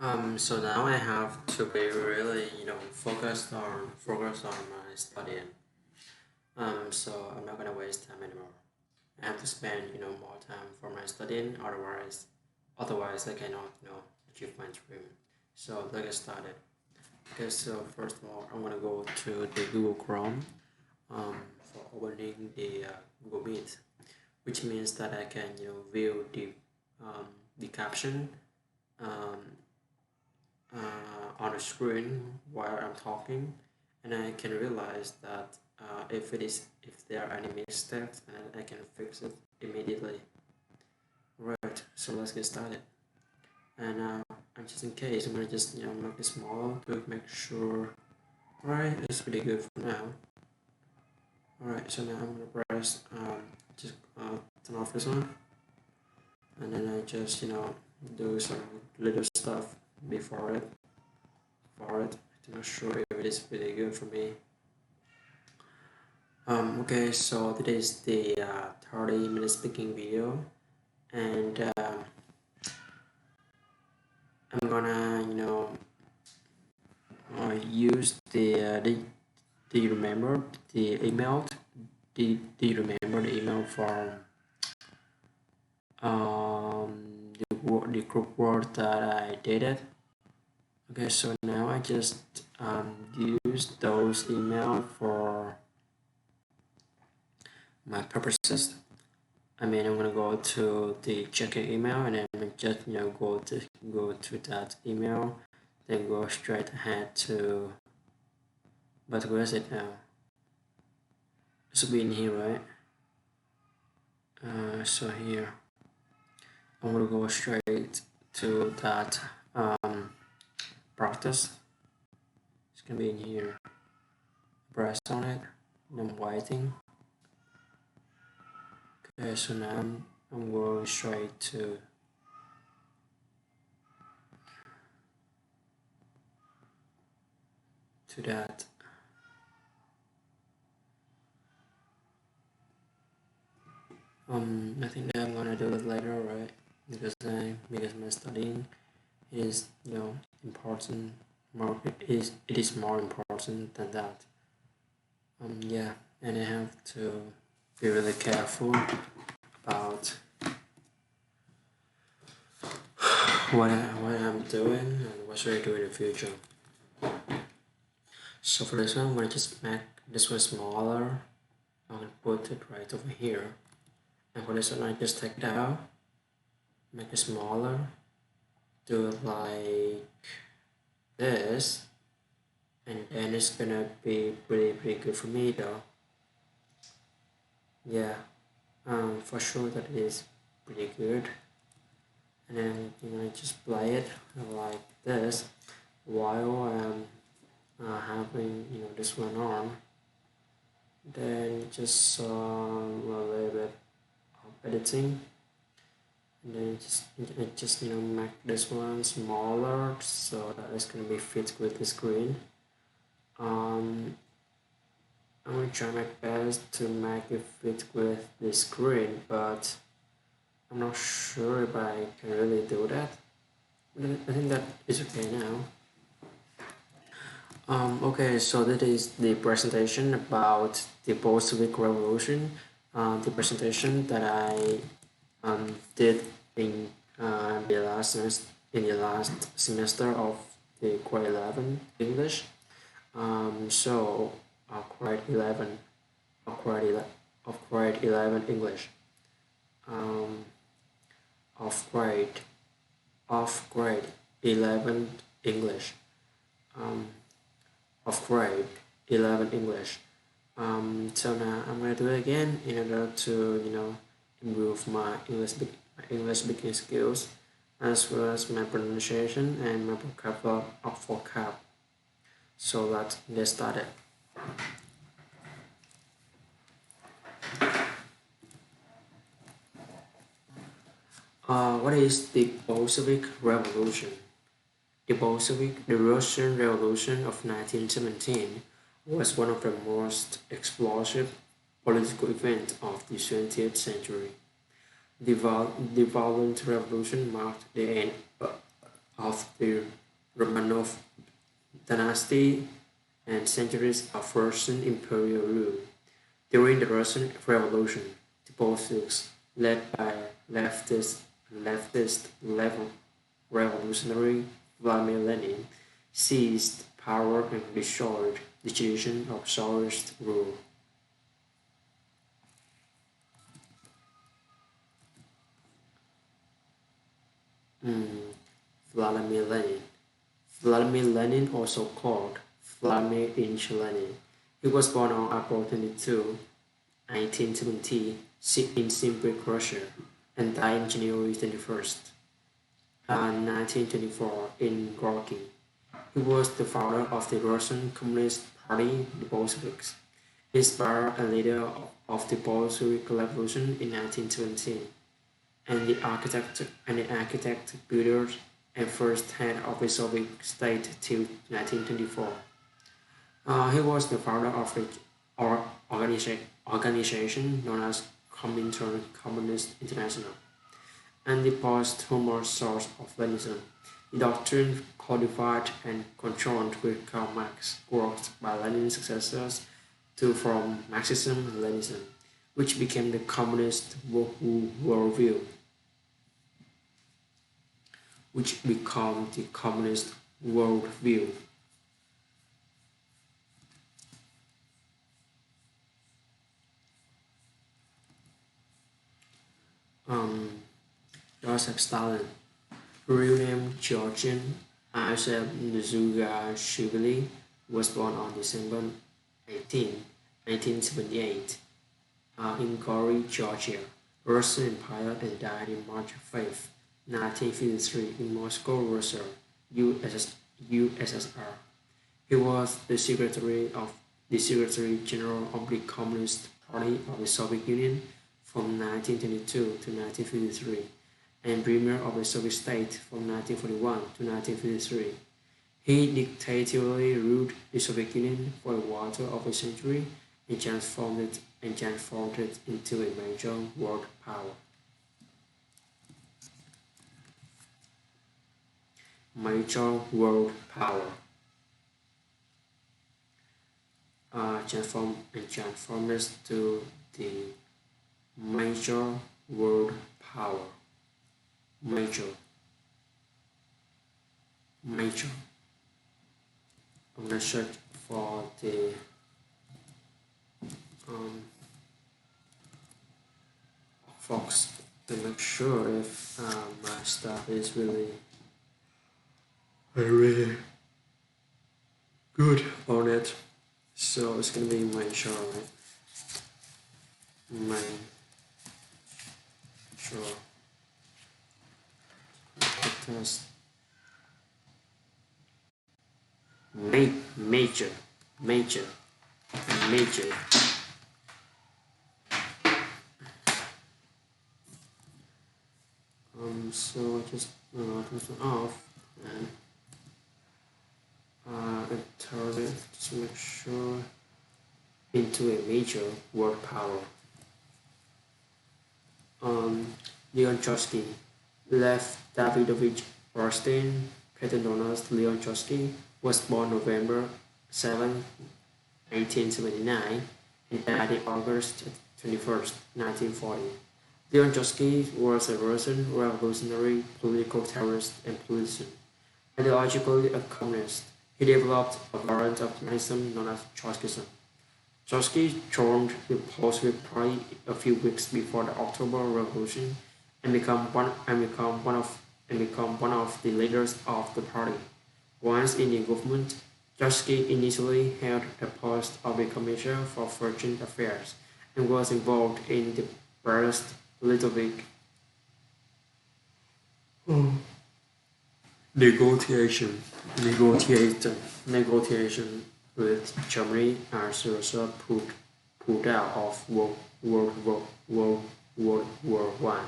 So now I have to be really, focused on my studying. So I'm not gonna waste time anymore. I have to spend, more time for my studying. Otherwise I cannot, achieve my dream. So let's get started. Okay, so first of all, I'm gonna go to the Google Chrome, for opening the Google Meet, which means that I can, view the caption, um, on the screen while I'm talking, and I can realize that if there are any mistakes, and I can fix it immediately. Right, so let's get started. And I'm just in case I'm gonna just make it smaller to make sure. Alright, it's pretty good for now. Alright, so now I'm gonna press just turn off this one, and then I just do some little stuff before it for it to make sure if it is really good for me. Okay, so this is the 30-minute speaking video, and I'm gonna, use do you remember the email? Do you remember the email from the group work that I did it? Okay, so now I just use those email for my purposes. I'm gonna go to the checking email, and then just go to that email, then go straight ahead to. But where is it now? It should be in here, right? So here, I'm gonna go straight to that practice. It's gonna be in here. Press on it, and I'm waiting. Okay, so now I'm going straight to that. I think that I'm gonna do it later, right? Because my studying is important. It is more important than that. Yeah, and I have to be really careful about what I'm doing and what should I do in the future. So for this one, I'm gonna just make this one smaller. I'm gonna put it right over here. And for this one, I just take it out, make it smaller, do it like this, and then it's gonna be pretty good for me though. Yeah, for sure that it is pretty good. And then just play it like this while I'm having this one on. Then just a little bit of editing, and then just make this one smaller so that it's gonna be fit with the screen. I'm gonna try my best to make it fit with the screen, but I'm not sure if I can really do that. I think that is okay now. Okay, so that is the presentation about the Bolshevik Revolution. The presentation that I did in the last semester of the grade 11 English. So grade 11 grade 11 English. Um, of grade of grade 11 English. Um, of grade 11 English. So now I'm gonna do it again in order to improve my English speaking skills, as well as my pronunciation and my vocab. So let's get started. What is the Bolshevik Revolution? The Russian Revolution of 1917 was one of the most explosive political events of the 20th century. The violent revolution marked the end of the Romanov dynasty and centuries of Russian imperial rule. During the Russian Revolution, the Bolsheviks, led by leftist revolutionary Vladimir Lenin, seized power and restored the tradition of Tsarist rule. Mm, Vladimir Lenin. Vladimir Lenin, also called Vladimir Ilyich Lenin. He was born on April 22, 1970, in Simbric, Russia, and died on January 21st, 1924, in Gorky. He was the founder of the Russian Communist Party, the Bolsheviks, inspired and leader of the Bolshevik Revolution in 1917, and the architect, builder, and first head of the Soviet state till 1924. He was the founder of the organization known as Comintern Communist International and the posthumous source of Leninism. The doctrine codified and controlled with Karl Marx worked by Lenin's successors to form Marxism-Leninism, which became the communist worldview, which became the communist worldview. Um, Joseph Stalin, real name Georgian Isaac Zugashvili, was born on December 18, 1978, in Gori, Georgia, Russian Empire, and died in March 5, 1953, in Moscow, Russia, USSR. He was the Secretary General of the Communist Party of the Soviet Union from 1922 to 1953 and Premier of the Soviet state from 1941 to 1953. He dictatorially ruled the Soviet Union for a quarter of a century and transformed it into a major world power. Major world power. Transformed it to the major world power. Major. Major. I'm gonna search for the um, Fox to make sure if my stuff is really very good on it. So it's gonna be major, right? Major. Test. Major. Major. Major. So I just turn it off and turn it to make sure into a major world power. Leon Trotsky, Lev Davidovich Rostein, better known as Leon Trotsky, was born November 7, 1879, and died on August 21st, 1940. Leon Trotsky was a Russian revolutionary political terrorist and politician. Ideologically a communist, he developed a variant of Marxism known as Trotskyism. Trotsky joined the Bolshevik Party a few weeks before the October Revolution and become one of the leaders of the party. Once in the government, Trotsky initially held a post of a commissioner for foreign affairs and was involved in the Brest-Litovsk negotiation negotiation with Germany as Russia pulled out of World War One.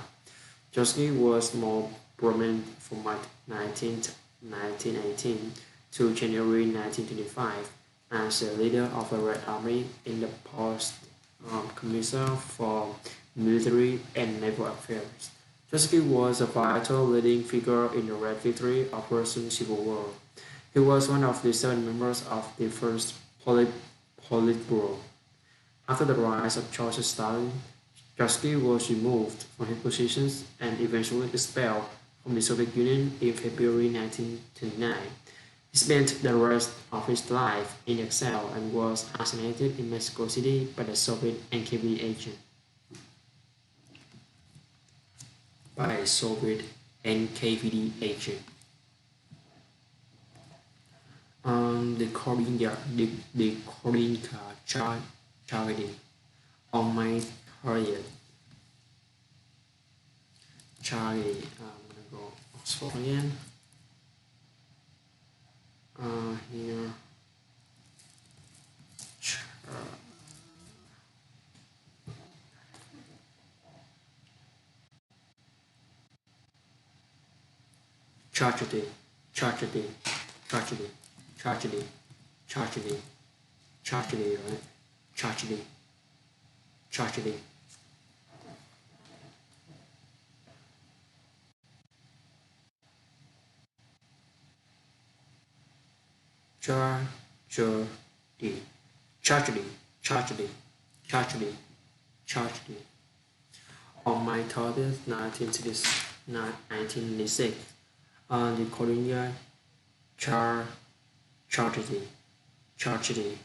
Trotsky was more prominent from 1918 to January 1925 as a leader of the Red Army in the post Commissioner for Military and Naval Affairs. Trotsky was a vital leading figure in the Red Victory of Russian Civil War. He was one of the 7 members of the first Politburo. After the rise of Joseph Stalin, Trotsky was removed from his positions and eventually expelled from the Soviet Union in February 1929. He spent the rest of his life in exile and was assassinated in Mexico City by the Soviet NKVD agent. The Korinka tragedy on my period. Tragedy. I'm gonna go Oxford again. Here. Tragedy, tragedy, tragedy, tragedy, tragedy, tragedy, right? Tragedy, tragedy. Tragedy, tragedy, tragedy, tragedy, tragedy. On my 30th, 1996, the Korea tragedy, tragedy, tragedy.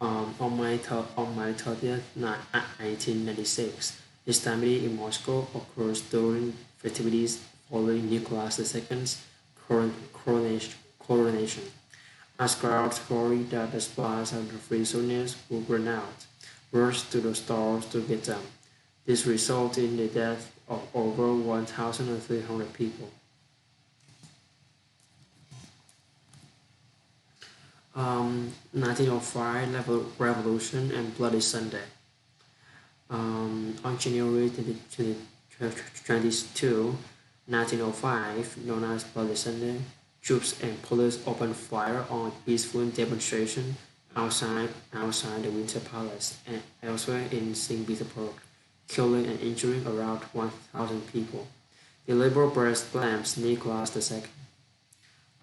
On my 30th, 1996, his family in Moscow occurs during festivities following Nicholas II's coronation. As crowds worry that the supplies of the free souvenirs will run out, rushed to the stores to get them. This resulted in the death of over 1,300 people. 1905 Revolution and Bloody Sunday. On January 22, 1905, known as Bloody Sunday, troops and police opened fire on a peaceful demonstration outside the Winter Palace and elsewhere in St. Petersburg, killing and injuring around 1,000 people. The liberal press blames Nicholas II.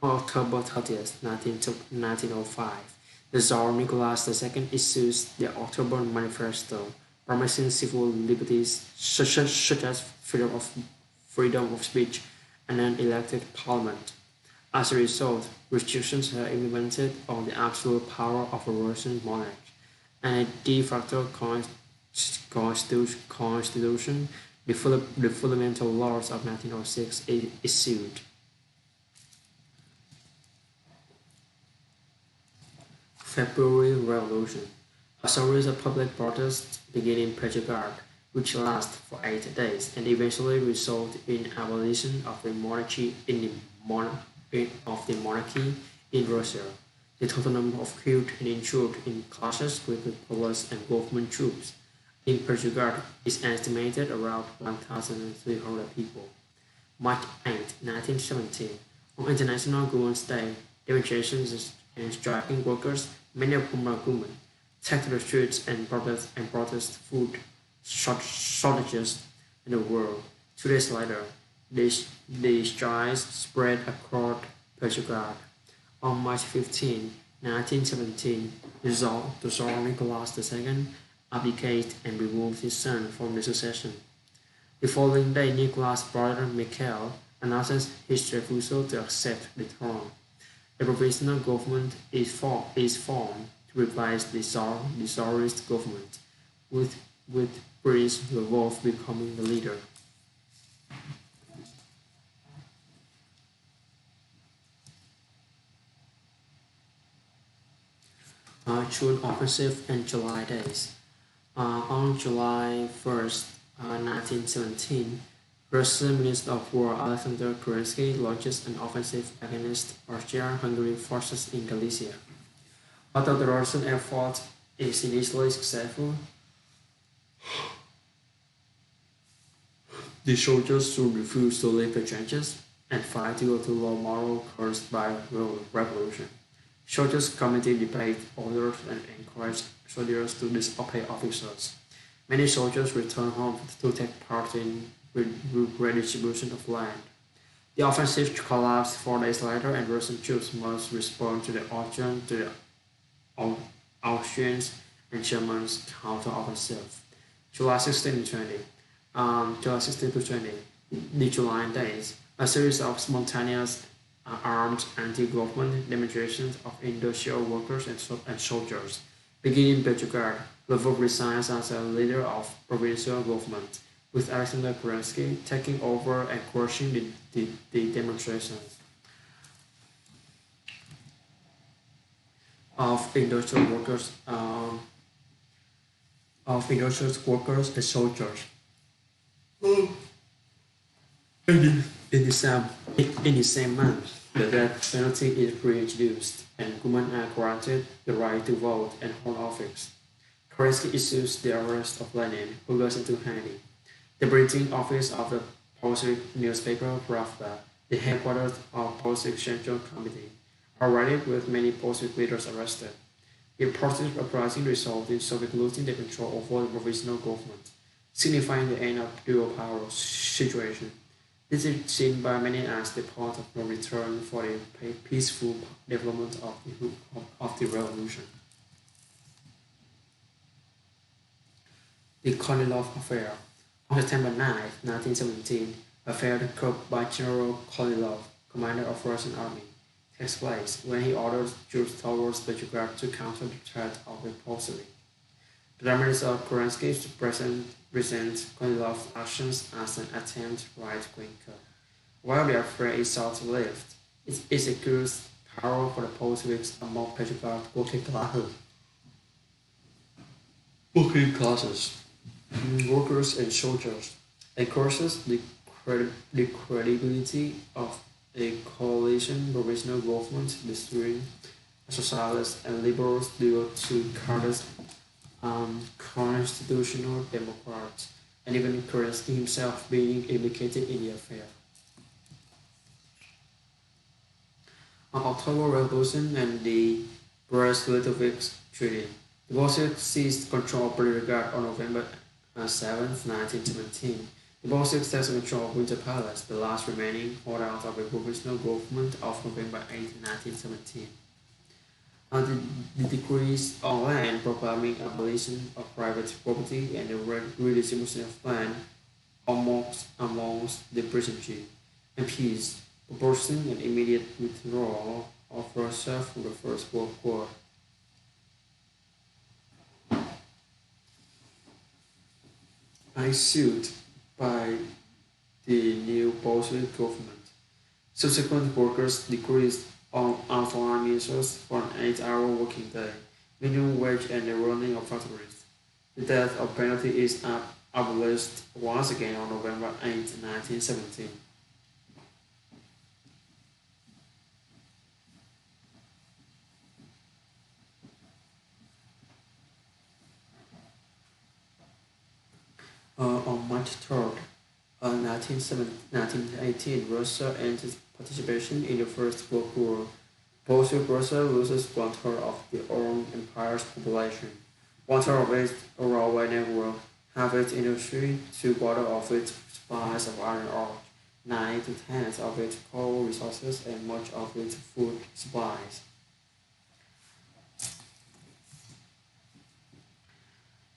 On October 30th, 1905, the Tsar Nicholas II issues the October Manifesto, promising civil liberties such as freedom of speech and an elected parliament. As a result, restrictions are implemented on the absolute power of a Russian monarch, and a de facto constitution, the Fundamental Laws of 1906, is issued. February Revolution. A series of public protests began in Petrograd, which lasted for 8 days and eventually resulted in abolition of the monarchy in Russia. The total number of killed and injured in clashes with the police and government troops in Petrograd is estimated around 1,300 people. March 8, 1917, on International Women's Day, demonstrations and striking workers, many of whom are women, take to the streets and protest food shortages in the world. 2 days later, the strikes spread across Petrograd. On March 15, 1917, the Tsar Nicholas II abdicated and removed his son from the succession. The following day, Nicholas' brother Mikhail announces his refusal to accept the throne. A provisional government is formed to replace the Tsarist government, with Prince Lvov becoming the leader. June Offensive and July Days. On July 1st, 1917, Russian Minister of War Alexander Kerensky launches an offensive against Austria-Hungary forces in Galicia. Although the Russian effort is initially successful, the soldiers soon refuse to leave the trenches and fight to go to low morale caused by revolution. Soldiers committee debate orders and encourage soldiers to disobey officers. Many soldiers return home to take part in redistribution of land. The offensive collapsed 4 days later, and Russian troops must respond to the Austrians and Germans counter-offensive. July 16 to 20. July 16 to 20. The July days, a series of spontaneous armed anti-government demonstrations of industrial workers and soldiers begin in Petrograd. Lvov resigns as a leader of provincial government, with Alexander Kerensky taking over and crushing the demonstrations of industrial workers and soldiers. In the same month, the death penalty is reintroduced, and women are granted the right to vote and hold office. Kerensky issues the arrest of Lenin, who goes into hiding. The printing office of the Bolshevik newspaper Pravda, the headquarters of Bolshevik Central Committee, are raided with many Bolshevik leaders arrested. The Bolshevik uprising resulted in Soviet losing the control over the provisional government, signifying the end of dual power situation. This is seen by many as the point of no return for the peaceful development of the revolution. The Kornilov Affair. On September 9, 1917, a affair cooked by General Kornilov, commander of Russian army, takes place when he orders troops towards Petrograd to counter the threat of the Bolshevik. Prime Minister Kerensky presents Kornilov's actions as an attempt right-wing coup. While the affair is short-lived, it secures power for the Bolsheviks among Petrograd working classes, workers and soldiers, encourages the credibility of a coalition provisional government destroying socialists and liberals due to Carter's constitutional democrats, and even Kerensky himself being implicated in the affair. On October Revolution and the Brest-Litovsk Treaty, the Bolsheviks seized control of Petrograd on November 7, 1917. The Bolsheviks takes control of Winter Palace, the last remaining holdout of the provisional government of November 8, 1917. The decrees on land proclaiming abolition of private property and the redistribution of land amongst the peasantry, and peace, proposing an immediate withdrawal of Russia from the First World War. Issued by the new Bolshevik government. Subsequent workers' decrees on outline measures for an 8-hour working day, minimum wage, and the running of factories. The death penalty is abolished once again on November 8, 1917. On March 3rd, 1918, Russia ends participation in the First World War. Bolshevik Russia loses one-third of the old empire's population, one-third of its railway network, half its industry, two-quarters of its supplies of iron ore, 9 to 10 of its coal resources, and much of its food supplies.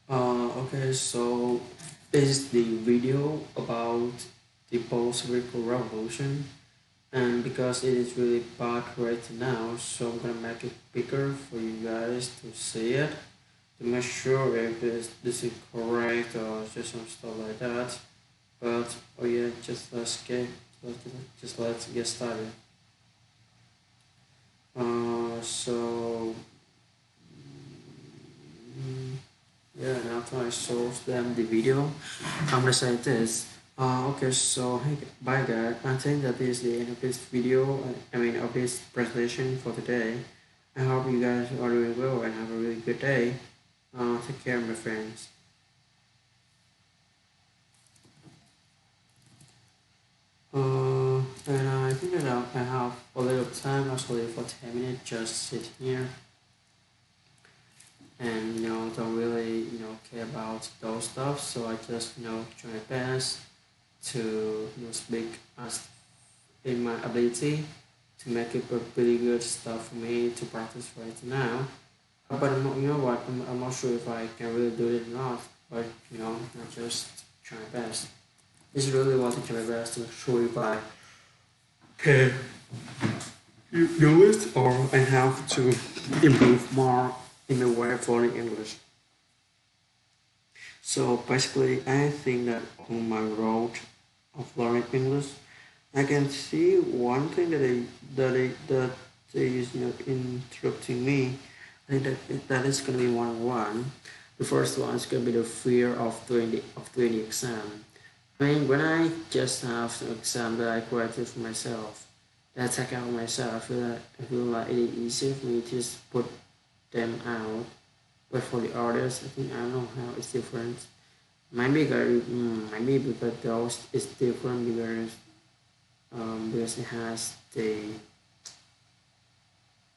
Okay, so this is the video about the Bolshevik Revolution, and because it is really bad right now, so I'm gonna make it bigger for you guys to see it, to make sure if this is correct or just some stuff like that. But oh yeah, let's get started. So yeah, and after I show them the video, I'm gonna say this. Okay, so hey, bye guys. I think that this is the end of this video. Of this presentation for today. I hope you guys are doing well and have a really good day. Take care, my friends. And I think that I have a little time, actually, for 10 minutes, just sit here. and don't really care about those stuff. So I just try my best to speak as in my ability to make it a pretty good stuff for me to practice right now. But you know what? I'm not sure if I can really do it or not. But I just try my best. Just really want to try my best to make sure if I can do it or I have to improve more in the way of learning English. So basically, I think that on my road of learning English, I can see one thing that is interrupting me. I think that is gonna be one. The first one is gonna be the fear of doing the exam. I mean, when I just have an exam that I corrected for myself, that I take out myself, I feel like it is easier for me to just put them out. But for the others, I think I don't know how it's different. Maybe because those is different because it has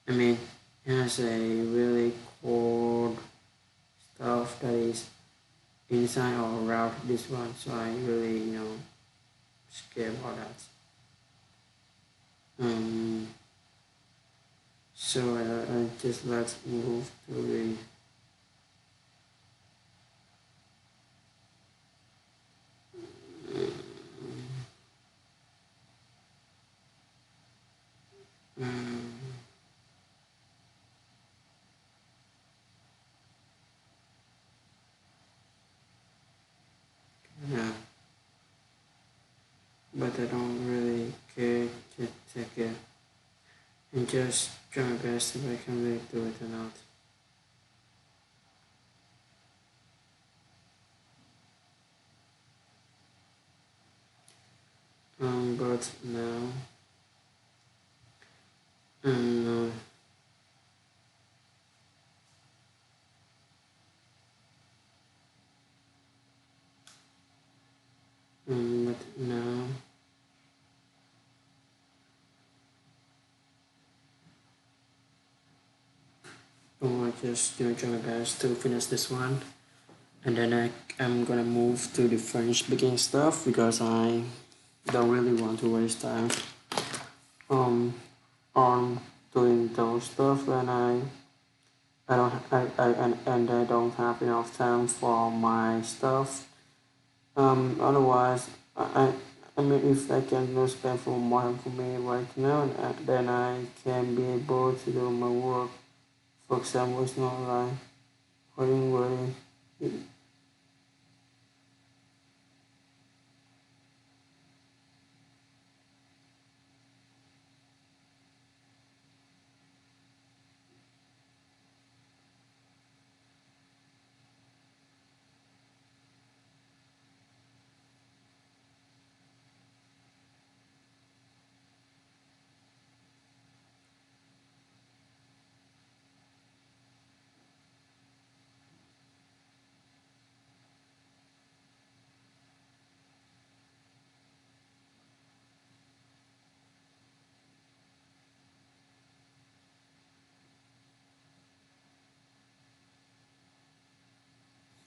I mean it has a really cold stuff that is inside or around this one, so I really scared about that. Um, so I just let's move to the um, yeah, but I don't really care to take it and just try my best if I can really do it or not. But now, no, but now, I just try my best to finish this one, and then I'm gonna move to the French speaking stuff because I don't really want to waste time um on doing those stuff when I don't and I don't have enough time for my stuff. Otherwise, I mean, if I can spend for more time for me right now, then I can be able to do my work. For example, it's not like coding really.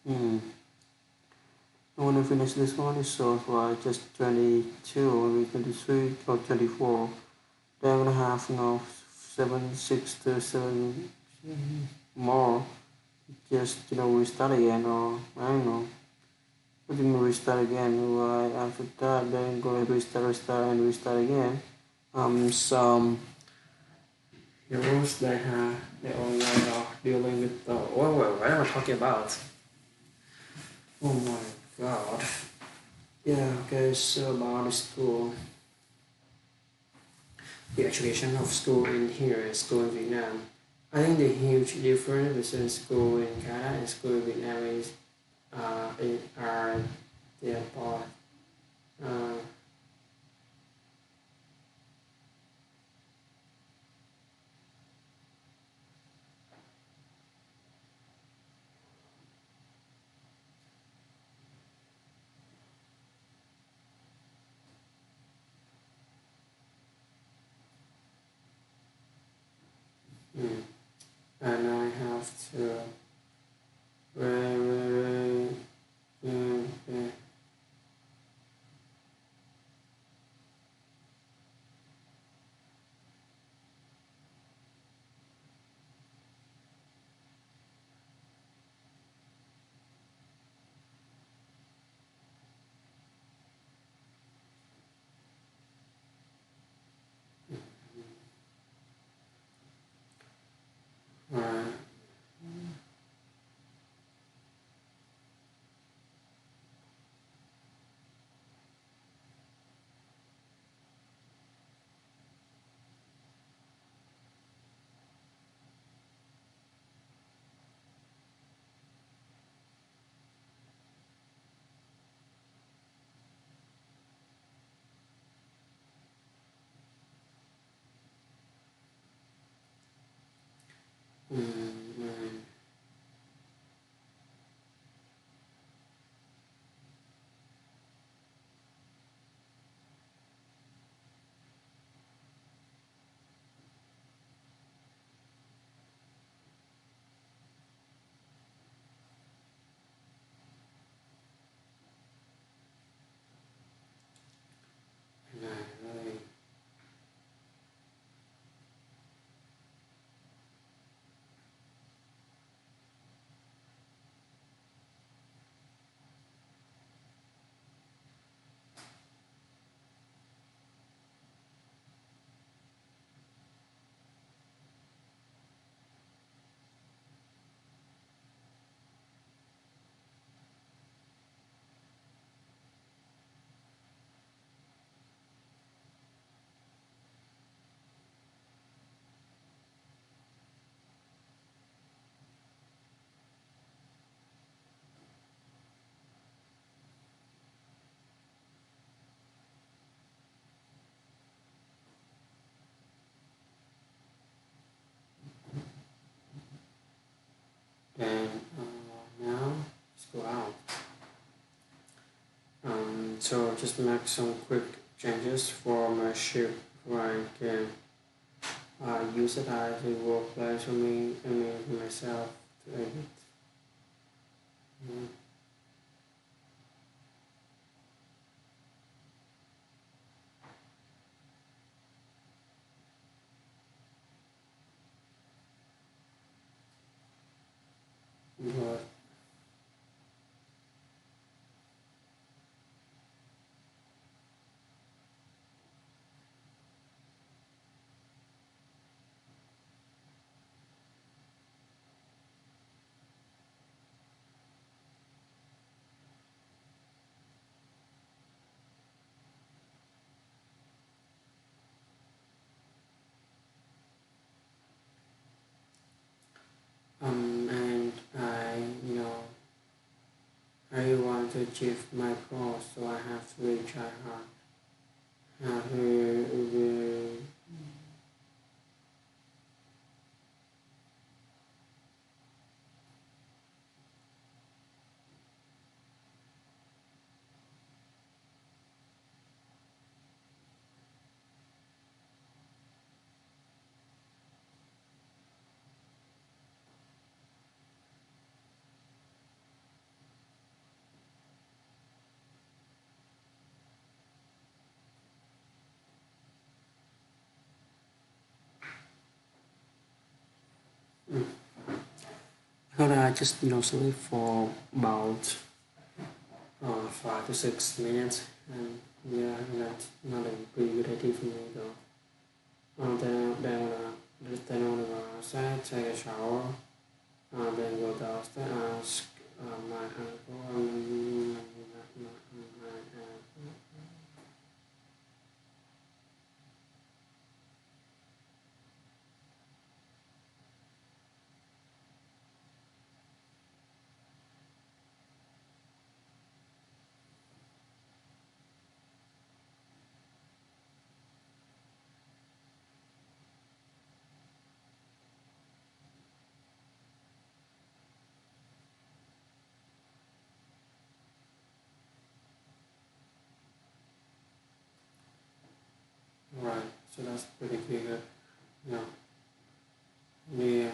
Hmm. I want to finish this one, so for just 22, maybe 23 or 24. Then I'm gonna have 7, 6 to 7 more. Just restart again, or I don't know. We can restart again. Right after that, then go restart, and restart again. Some heroes they all are dealing with what am I talking about? Oh my god. Yeah, okay, so about the school, the education of school in here and school in Vietnam. I think the huge difference between school in Canada and school in Vietnam is are the part. Uh, hmm, and I have to. Mm, and I really then now let's go out. So just make some quick changes for my ship where I can use it as a workplace for me, I mean for myself to edit. Mm, But and I want to achieve my goals, so I have to really try hard. Have to, because I just sleep for about 5 to 6 minutes, and yeah, that's not a pretty good idea for me though. Then I'm gonna set, take a shower, then go downstairs, ask my uncle, right. So that's pretty good. Yeah, yeah.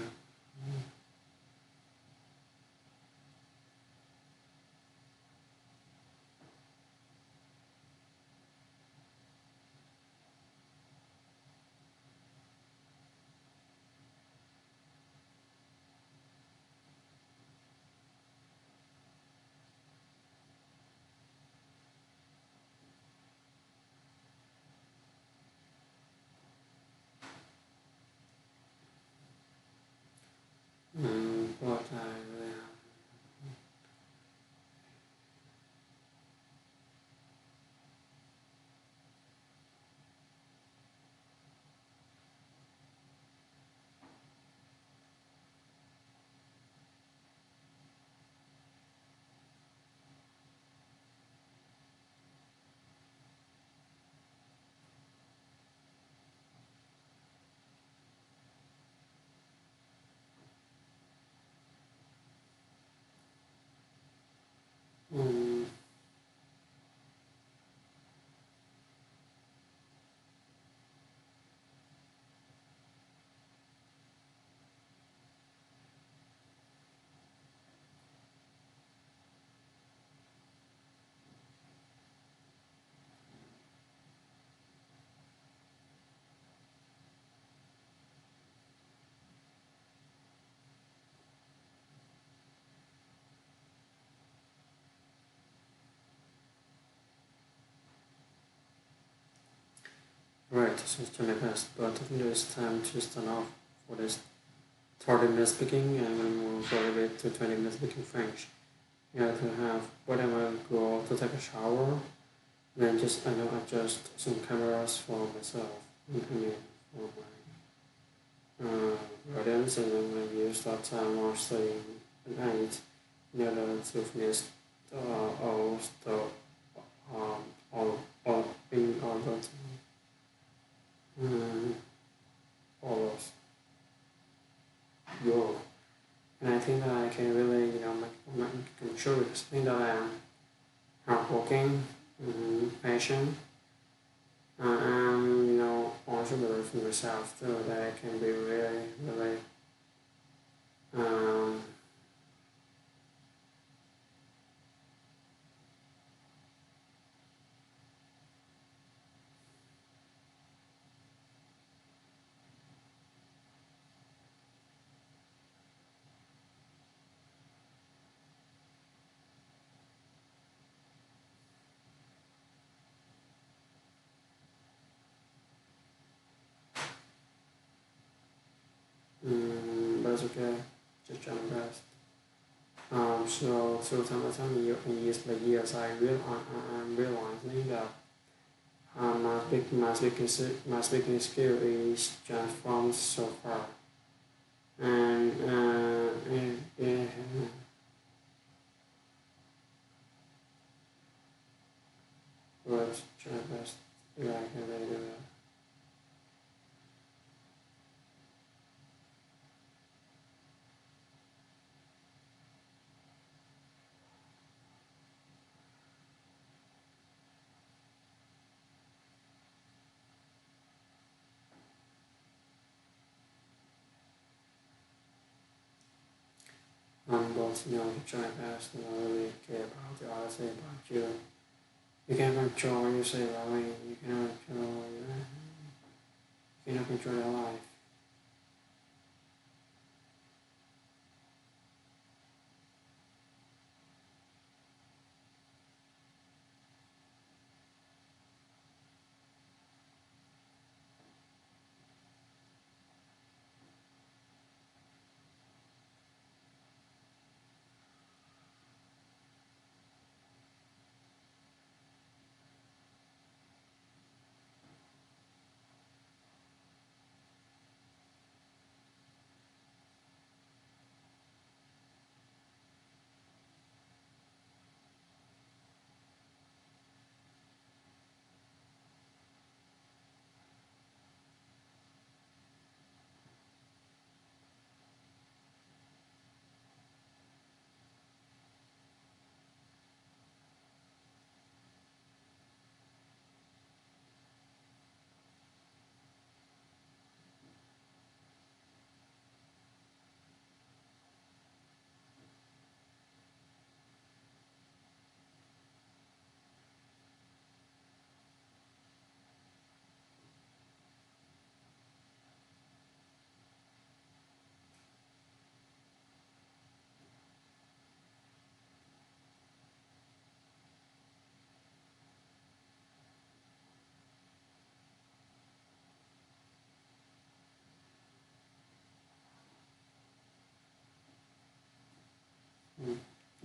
Alright, so it's my best, but I think it's time to start off for this 30 minutes speaking, and I'm going to move a little bit to 20 minutes speaking French. You have to have whatever go to take a shower, and then just adjust some cameras for myself. I mean, for my audience, and I'm going to use that time or studying at night in order to finish all the all in order to all of your. And I think that I can really, make sure because I think that I am hardworking, patient, and also believe in myself too, that I can be really, really um, but it's okay, just try my best. So through time by time, years by years, I'm realizing that my speaking skill is transformed so far, and was try my best. Yeah, I can really do that. But to try my best, really care about the other say about you. You can't control when you say loving. You cannot control. You cannot control your life.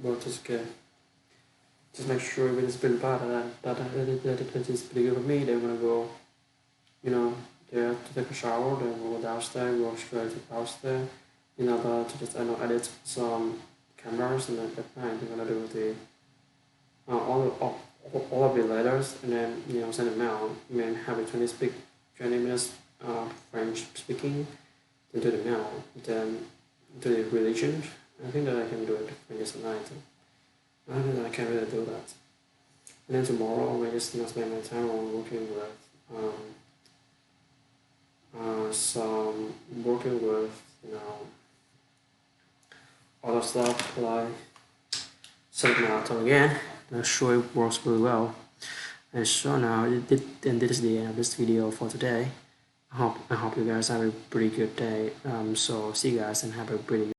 But it's okay. Just make sure if it's been bad that is pretty good with me. Then I'm gonna go, there to take a shower. Then go downstairs, go straight to downstairs. To just edit some cameras, and then at night I'm gonna do the all of the letters, and then send them out. I mean, have a 20 minutes French speaking, then do the mail, then do the religion. I think that I can do it when it's at night. I think that I can really do that. And then tomorrow I just spend my time on working with other stuff like setting out again. I'm sure it works really well. And so now this is the end of this video for today. I hope you guys have a pretty good day. So see you guys and have a pretty